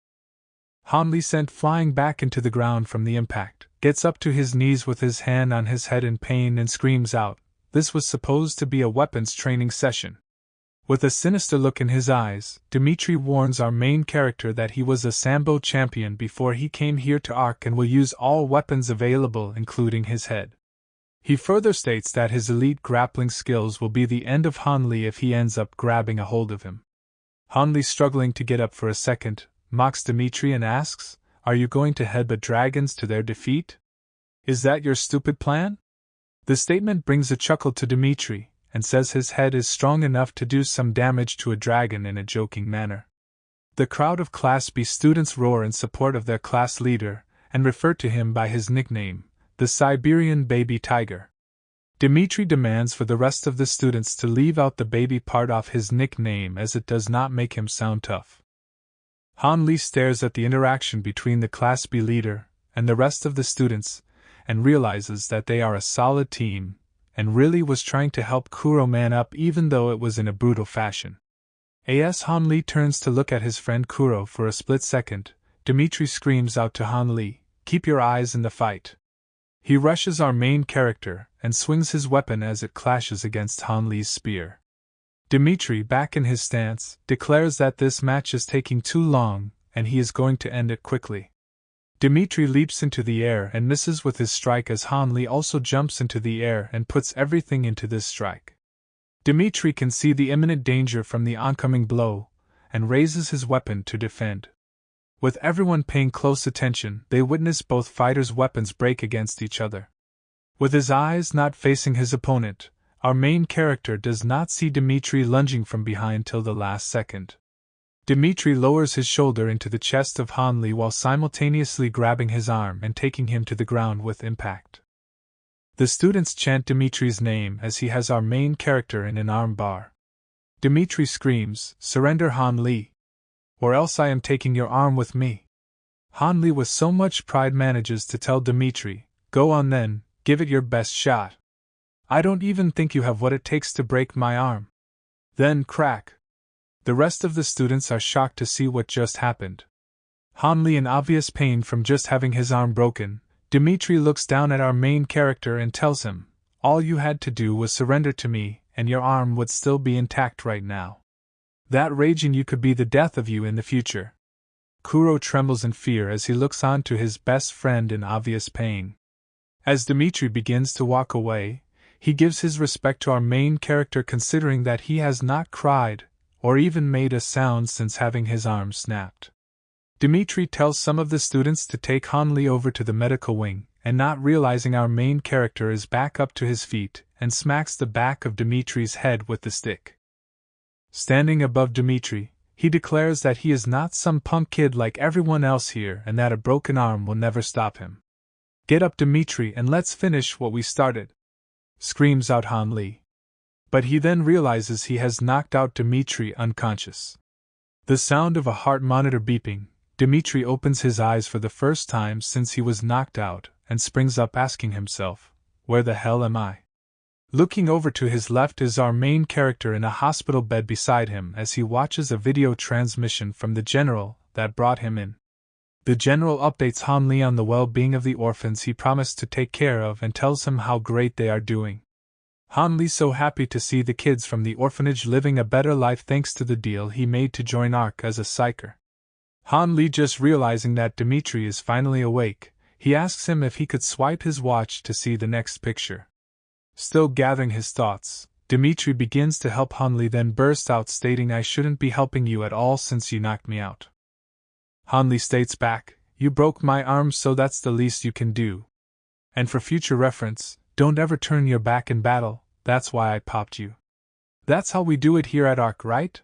Han Li, sent flying back into the ground from the impact, gets up to his knees with his hand on his head in pain and screams out, this was supposed to be a weapons training session. With a sinister look in his eyes, Dimitri warns our main character that he was a Sambo champion before he came here to Ark and will use all weapons available including his head. He further states that his elite grappling skills will be the end of Han Li if he ends up grabbing a hold of him. Han Li, struggling to get up for a second, mocks Dimitri and asks, "Are you going to headbutt dragons to their defeat? Is that your stupid plan?" The statement brings a chuckle to Dimitri, and says his head is strong enough to do some damage to a dragon in a joking manner. The crowd of Class B students roar in support of their class leader, and refer to him by his nickname, the Siberian Baby Tiger. Dimitri demands for the rest of the students to leave out the baby part of his nickname as it does not make him sound tough. Han Li stares at the interaction between the Class B leader and the rest of the students, and realizes that they are a solid team, and really was trying to help Kuro man up even though it was in a brutal fashion. As Han Li turns to look at his friend Kuro for a split second, Dimitri screams out to Han Li, "Keep your eyes in the fight." He rushes our main character and swings his weapon as it clashes against Han Li's spear. Dimitri, back in his stance, declares that this match is taking too long and he is going to end it quickly. Dimitri leaps into the air and misses with his strike as Han Li also jumps into the air and puts everything into this strike. Dimitri can see the imminent danger from the oncoming blow, and raises his weapon to defend. With everyone paying close attention, they witness both fighters' weapons break against each other. With his eyes not facing his opponent, our main character does not see Dimitri lunging from behind till the last second. Dimitri lowers his shoulder into the chest of Han Li while simultaneously grabbing his arm and taking him to the ground with impact. The students chant Dimitri's name as he has our main character in an arm bar. Dimitri screams, "Surrender, Han Li! Or else I am taking your arm with me." Han Li with so much pride manages to tell Dimitri, "Go on then, give it your best shot. I don't even think you have what it takes to break my arm." Then crack! The rest of the students are shocked to see what just happened. Han Li in obvious pain from just having his arm broken. Dimitri looks down at our main character and tells him, "All you had to do was surrender to me, and your arm would still be intact right now. That raging you could be the death of you in the future." Kuro trembles in fear as he looks on to his best friend in obvious pain. As Dimitri begins to walk away, he gives his respect to our main character considering that he has not cried, or even made a sound since having his arm snapped. Dimitri tells some of the students to take Han Li over to the medical wing, and not realizing our main character is back up to his feet, and smacks the back of Dimitri's head with the stick. Standing above Dimitri, he declares that he is not some punk kid like everyone else here and that a broken arm will never stop him. "Get up, Dimitri, and let's finish what we started!" screams out Han Li. But he then realizes he has knocked out Dimitri unconscious. The sound of a heart monitor beeping, Dimitri opens his eyes for the first time since he was knocked out, and springs up asking himself, "Where the hell am I?" Looking over to his left is our main character in a hospital bed beside him as he watches a video transmission from the general that brought him in. The general updates Han Li on the well-being of the orphans he promised to take care of and tells him how great they are doing. Han Li's so happy to see the kids from the orphanage living a better life thanks to the deal he made to join ARC as a psyker. Han Li just realizing that Dimitri is finally awake, he asks him if he could swipe his watch to see the next picture. Still gathering his thoughts, Dimitri begins to help Han Li then bursts out stating, "I shouldn't be helping you at all since you knocked me out." Han Li states back, "You broke my arm so that's the least you can do. And for future reference, don't ever turn your back in battle, that's why I popped you. That's how we do it here at ARC, right?"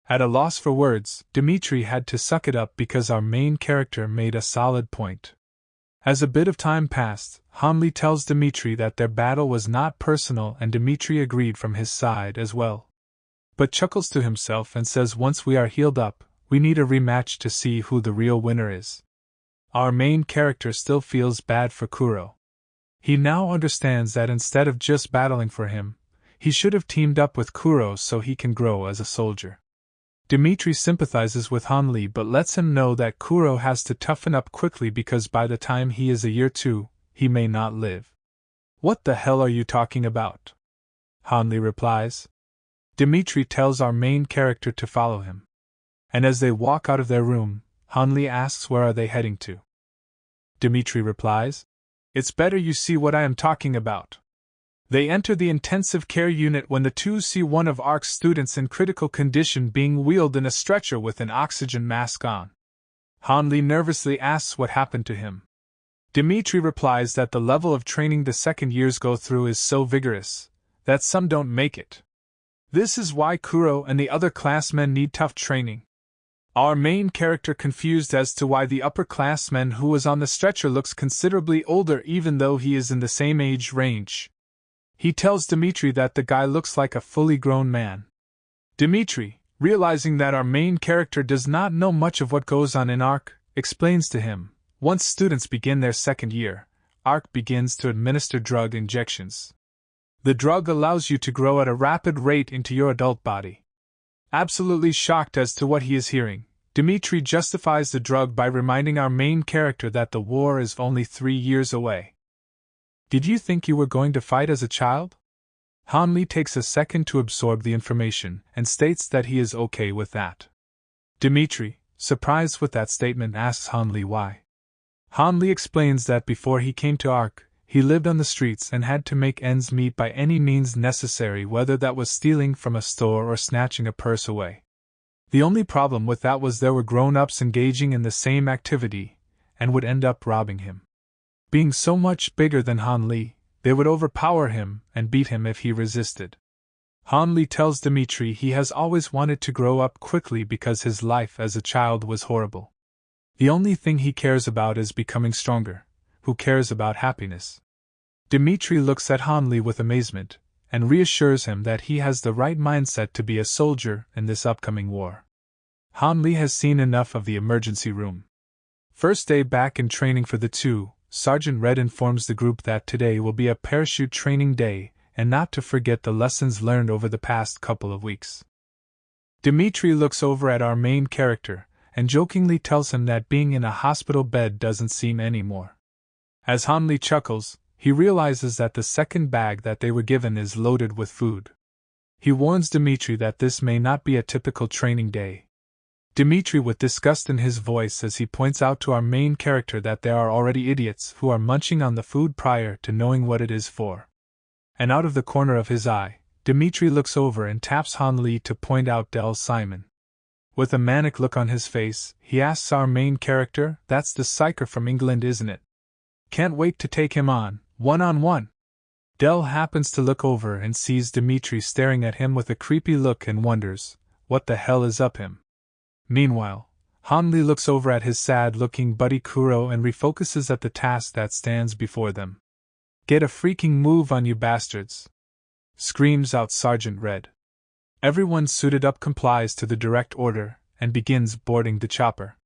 At a loss for words, Dimitri had to suck it up because our main character made a solid point. As a bit of time passed, Han Li tells Dimitri that their battle was not personal and Dimitri agreed from his side as well. But chuckles to himself and says once we are healed up, we need a rematch to see who the real winner is. Our main character still feels bad for Kuro. He now understands that instead of just battling for him, he should have teamed up with Kuro so he can grow as a soldier. Dimitri sympathizes with Han Li but lets him know that Kuro has to toughen up quickly because by the time he is a year 2, he may not live. "What the hell are you talking about?" Han Li replies. Dimitri tells our main character to follow him. And as they walk out of their room, Han Li asks where are they heading to. Dimitri replies, "It's better you see what I am talking about." They enter the intensive care unit when the two see one of ARC's students in critical condition being wheeled in a stretcher with an oxygen mask on. Han Li nervously asks what happened to him. Dimitri replies that the level of training the second years go through is so vigorous that some don't make it. This is why Kuro and the other classmen need tough training. Our main character confused as to why the upperclassman who was on the stretcher looks considerably older even though he is in the same age range. He tells Dimitri that the guy looks like a fully grown man. Dimitri, realizing that our main character does not know much of what goes on in ARC, explains to him, once students begin their second year, ARC begins to administer drug injections. The drug allows you to grow at a rapid rate into your adult body. Absolutely shocked as to what he is hearing, Dimitri justifies the drug by reminding our main character that the war is only 3 years away. "Did you think you were going to fight as a child?" Han Li takes a second to absorb the information and states that he is okay with that. Dimitri, surprised with that statement, asks Han Li why. Han Li explains that before he came to ARC, he lived on the streets and had to make ends meet by any means necessary, whether that was stealing from a store or snatching a purse away. The only problem with that was there were grown-ups engaging in the same activity, and would end up robbing him. Being so much bigger than Han Li, they would overpower him and beat him if he resisted. Han Li tells Dimitri he has always wanted to grow up quickly because his life as a child was horrible. The only thing he cares about is becoming stronger. Who cares about happiness? Dimitri looks at Han Li with amazement, and reassures him that he has the right mindset to be a soldier in this upcoming war. Han Li has seen enough of the emergency room. First day back in training for the two, Sergeant Red informs the group that today will be a parachute training day, and not to forget the lessons learned over the past couple of weeks. Dimitri looks over at our main character, and jokingly tells him that being in a hospital bed doesn't seem any more. As Han Li chuckles, he realizes that the second bag that they were given is loaded with food. He warns Dimitri that this may not be a typical training day. Dimitri with disgust in his voice as he points out to our main character that there are already idiots who are munching on the food prior to knowing what it is for. And out of the corner of his eye, Dimitri looks over and taps Han Li to point out Del Simon. With a manic look on his face, he asks our main character, "That's the psyker from England, isn't it? Can't wait to take him on, one-on-one." Del happens to look over and sees Dimitri staring at him with a creepy look and wonders, what the hell is up him? Meanwhile, Han Li looks over at his sad-looking buddy Kuro and refocuses at the task that stands before them. "Get a freaking move on, you bastards!" screams out Sergeant Red. Everyone suited up complies to the direct order and begins boarding the chopper.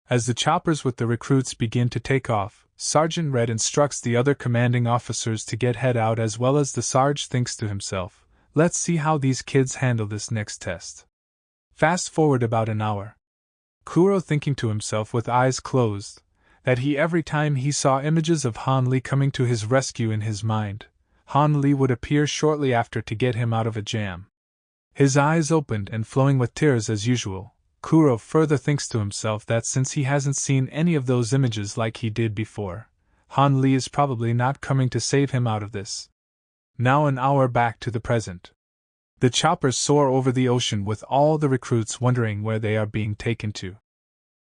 As the choppers with the recruits begin to take off, Sergeant Red instructs the other commanding officers to get head out, as well as the Sarge thinks to himself, "Let's see how these kids handle this next test." Fast forward about an hour. Kuro thinking to himself with eyes closed, that every time he saw images of Han Li coming to his rescue in his mind, Han Li would appear shortly after to get him out of a jam. His eyes opened and flowing with tears as usual, Kuro further thinks to himself that since he hasn't seen any of those images like he did before, Han Li is probably not coming to save him out of this. Now an hour back to the present. The choppers soar over the ocean with all the recruits wondering where they are being taken to.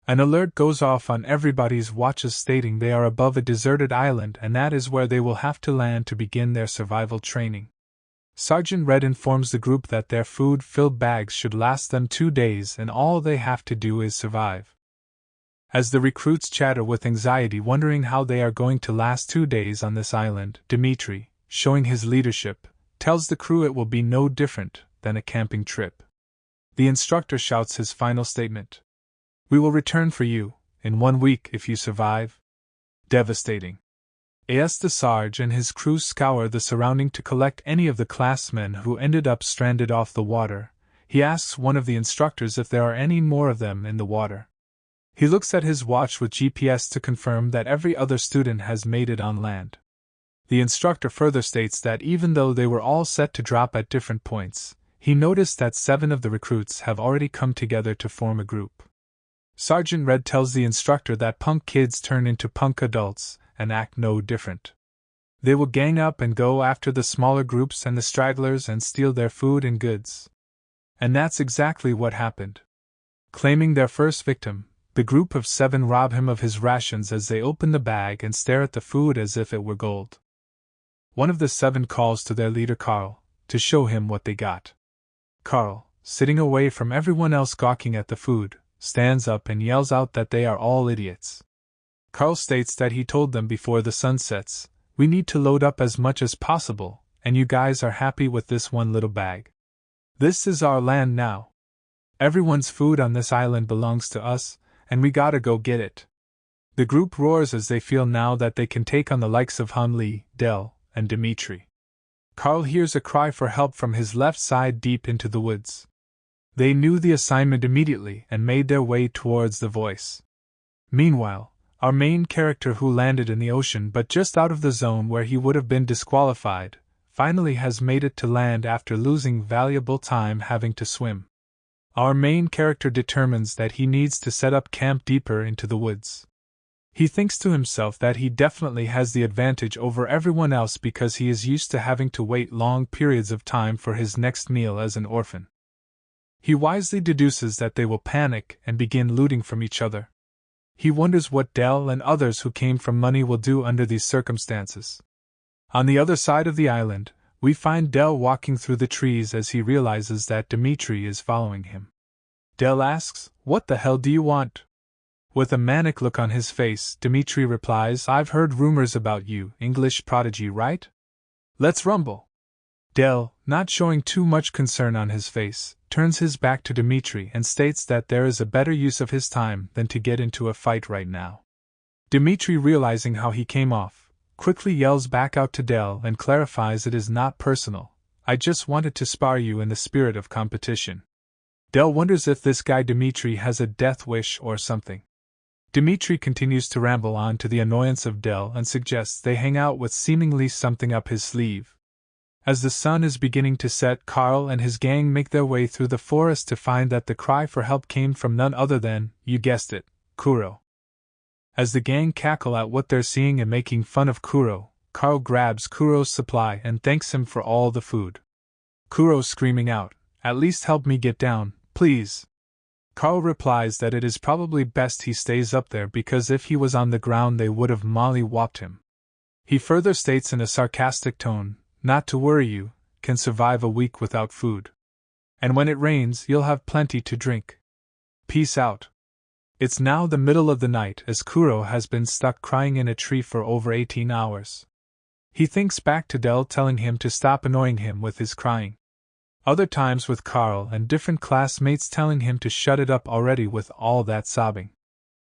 An alert goes off on everybody's watches stating they are above a deserted island and that is where they will have to land to begin their survival training. Sergeant Red informs the group that their food-filled bags should last them 2 days and all they have to do is survive. As the recruits chatter with anxiety wondering how they are going to last 2 days on this island, Dimitri, showing his leadership, tells the crew it will be no different than a camping trip. The instructor shouts his final statement. "We will return for you, in 1 week if you survive." Devastating. As the Sarge and his crew scour the surrounding to collect any of the classmen who ended up stranded off the water, he asks one of the instructors if there are any more of them in the water. He looks at his watch with GPS to confirm that every other student has made it on land. The instructor further states that even though they were all set to drop at different points, he noticed that 7 of the recruits have already come together to form a group. Sergeant Red tells the instructor that punk kids turn into punk adults and act no different. They will gang up and go after the smaller groups and the stragglers and steal their food and goods. And that's exactly what happened. Claiming their first victim, the group of 7 rob him of his rations as they open the bag and stare at the food as if it were gold. One of the 7 calls to their leader Carl, to show him what they got. Carl, sitting away from everyone else gawking at the food, stands up and yells out that they are all idiots. Carl states that he told them before the sun sets, "We need to load up as much as possible, and you guys are happy with this one little bag. This is our land now. Everyone's food on this island belongs to us, and we gotta go get it." The group roars as they feel now that they can take on the likes of Han Li, Del, and Dimitri. Carl hears a cry for help from his left side deep into the woods. They knew the assignment immediately and made their way towards the voice. Meanwhile, our main character who landed in the ocean but just out of the zone where he would have been disqualified, finally has made it to land after losing valuable time having to swim. Our main character determines that he needs to set up camp deeper into the woods. He thinks to himself that he definitely has the advantage over everyone else because he is used to having to wait long periods of time for his next meal as an orphan. He wisely deduces that they will panic and begin looting from each other. He wonders what Dell and others who came from money will do under these circumstances. On the other side of the island, we find Dell walking through the trees as he realizes that Dimitri is following him. Dell asks, "What the hell do you want?" With a manic look on his face, Dimitri replies, "I've heard rumors about you, English prodigy, right? Let's rumble." Dell, not showing too much concern on his face, turns his back to Dimitri and states that there is a better use of his time than to get into a fight right now. Dimitri, realizing how he came off, quickly yells back out to Dell and clarifies it is not personal. "I just wanted to spar you in the spirit of competition." Dell wonders if this guy Dimitri has a death wish or something. Dimitri continues to ramble on to the annoyance of Dell and suggests they hang out with seemingly something up his sleeve. As the sun is beginning to set, Carl and his gang make their way through the forest to find that the cry for help came from none other than, you guessed it, Kuro. As the gang cackle at what they're seeing and making fun of Kuro, Carl grabs Kuro's supply and thanks him for all the food. Kuro screaming out, "At least help me get down, please." Carl replies that it is probably best he stays up there because if he was on the ground they would have molly-whopped him. He further states in a sarcastic tone, "Not to worry, you can survive a week without food. And when it rains, you'll have plenty to drink. Peace out." It's now the middle of the night as Kuro has been stuck crying in a tree for over 18 hours. He thinks back to Dell telling him to stop annoying him with his crying. Other times with Carl and different classmates telling him to shut it up already with all that sobbing.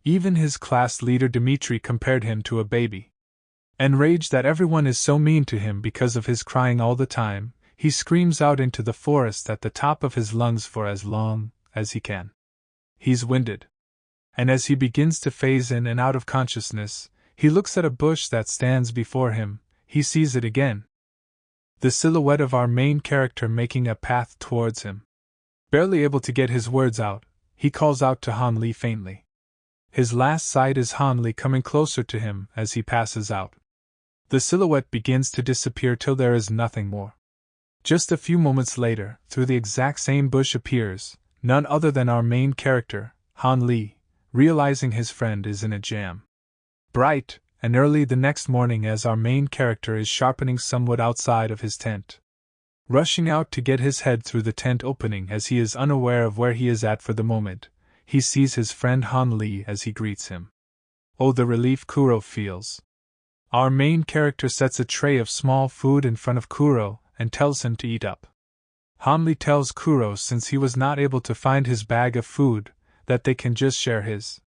Even his class leader Dimitri compared him to a baby. Enraged that everyone is so mean to him because of his crying all the time, he screams out into the forest at the top of his lungs for as long as he can. He's winded. And as he begins to phase in and out of consciousness, he looks at a bush that stands before him. He sees it again. The silhouette of our main character making a path towards him. Barely able to get his words out, he calls out to Han Li faintly. His last sight is Han Li coming closer to him as he passes out. The silhouette begins to disappear till there is nothing more. Just a few moments later, through the exact same bush appears none other than our main character, Han Li, realizing his friend is in a jam. Bright and early the next morning as our main character is sharpening some wood outside of his tent. Rushing out to get his head through the tent opening as he is unaware of where he is at for the moment, he sees his friend Han Li as he greets him. Oh, the relief Kuro feels. Our main character sets a tray of small food in front of Kuro and tells him to eat up. Han Li tells Kuro since he was not able to find his bag of food, that they can just share his.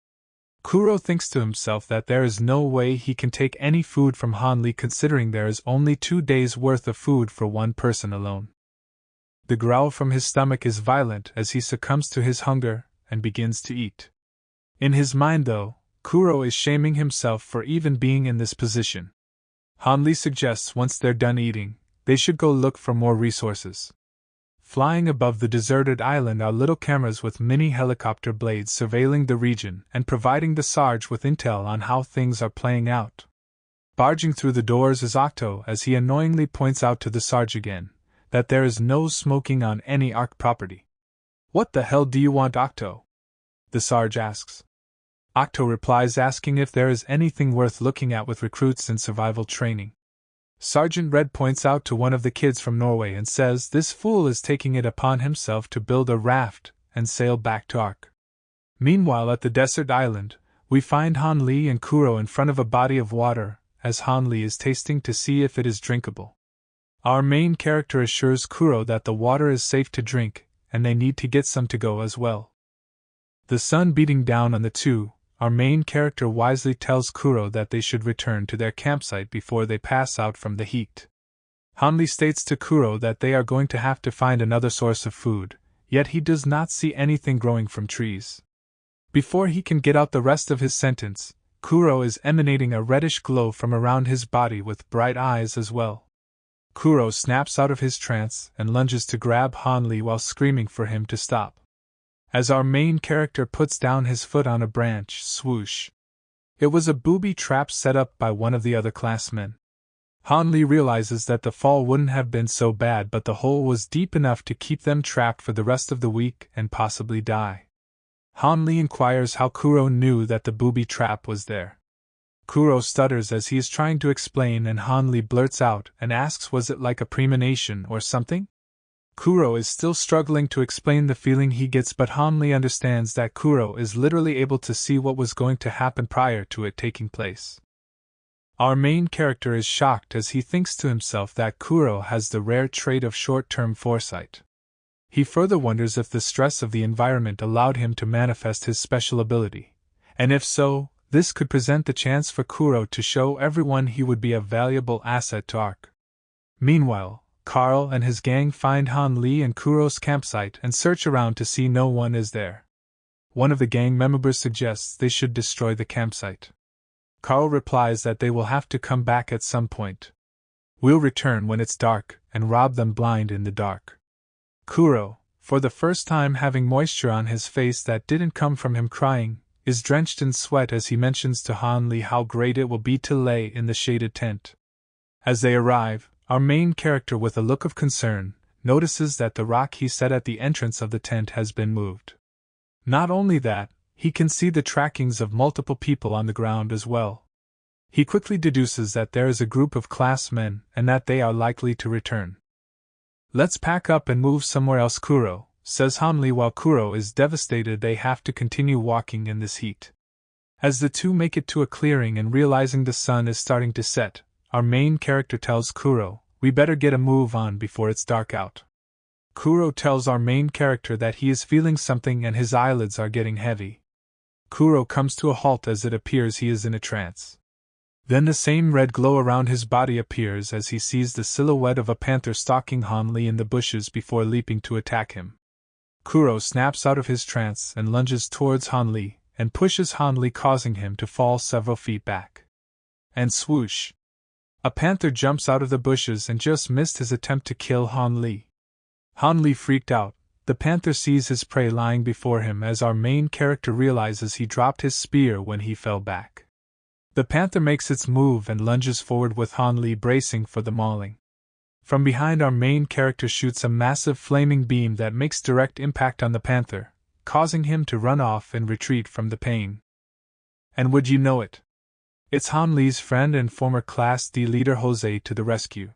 Kuro thinks to himself that there is no way he can take any food from Han Li considering there is only 2 days' worth of food for one person alone. The growl from his stomach is violent as he succumbs to his hunger and begins to eat. In his mind, though, Kuro is shaming himself for even being in this position. Han Li suggests once they're done eating, they should go look for more resources. Flying above the deserted island are little cameras with mini helicopter blades surveilling the region and providing the Sarge with intel on how things are playing out. Barging through the doors is Octo as he annoyingly points out to the Sarge again that there is no smoking on any ARC property. "What the hell do you want, Octo?" the Sarge asks. Octo replies asking if there is anything worth looking at with recruits in survival training. Sergeant Red points out to one of the kids from Norway and says this fool is taking it upon himself to build a raft and sail back to Ark. Meanwhile at the desert island, we find Han Li and Kuro in front of a body of water, as Han Li is tasting to see if it is drinkable. Our main character assures Kuro that the water is safe to drink, and they need to get some to go as well. The sun beating down on the two, our main character wisely tells Kuro that they should return to their campsite before they pass out from the heat. Han Li states to Kuro that they are going to have to find another source of food, yet he does not see anything growing from trees. Before he can get out the rest of his sentence, Kuro is emanating a reddish glow from around his body with bright eyes as well. Kuro snaps out of his trance and lunges to grab Han Li while screaming for him to stop. As our main character puts down his foot on a branch, swoosh. It was a booby trap set up by one of the other classmen. Han Li realizes that the fall wouldn't have been so bad, but the hole was deep enough to keep them trapped for the rest of the week and possibly die. Han Li inquires how Kuro knew that the booby trap was there. Kuro stutters as he is trying to explain, and Han Li blurts out and asks, was it like a premonition or something? Kuro is still struggling to explain the feeling he gets, but Han Li understands that Kuro is literally able to see what was going to happen prior to it taking place. Our main character is shocked as he thinks to himself that Kuro has the rare trait of short-term foresight. He further wonders if the stress of the environment allowed him to manifest his special ability, and if so, this could present the chance for Kuro to show everyone he would be a valuable asset to Arc. Meanwhile, Carl and his gang find Han Li and Kuro's campsite and search around to see no one is there. One of the gang members suggests they should destroy the campsite. Carl replies that they will have to come back at some point. We'll return when it's dark and rob them blind in the dark. Kuro, for the first time having moisture on his face that didn't come from him crying, is drenched in sweat as he mentions to Han Li how great it will be to lay in the shaded tent. As they arrive, our main character, with a look of concern, notices that the rock he set at the entrance of the tent has been moved. Not only that, he can see the trackings of multiple people on the ground as well. He quickly deduces that there is a group of classmen and that they are likely to return. Let's pack up and move somewhere else, Kuro, says Han Li while Kuro is devastated they have to continue walking in this heat. As the two make it to a clearing and realizing the sun is starting to set, our main character tells Kuro, we better get a move on before it's dark out. Kuro tells our main character that he is feeling something and his eyelids are getting heavy. Kuro comes to a halt as it appears he is in a trance. Then the same red glow around his body appears as he sees the silhouette of a panther stalking Han Li in the bushes before leaping to attack him. Kuro snaps out of his trance and lunges towards Han Li, and pushes Han Li, causing him to fall several feet back. And swoosh! A panther jumps out of the bushes and just missed his attempt to kill Han Li. Han Li freaked out. The panther sees his prey lying before him as our main character realizes he dropped his spear when he fell back. The panther makes its move and lunges forward with Han Li bracing for the mauling. From behind, our main character shoots a massive flaming beam that makes direct impact on the panther, causing him to run off and retreat from the pain. And would you know it? It's Han Li's friend and former Class D leader Jose to the rescue.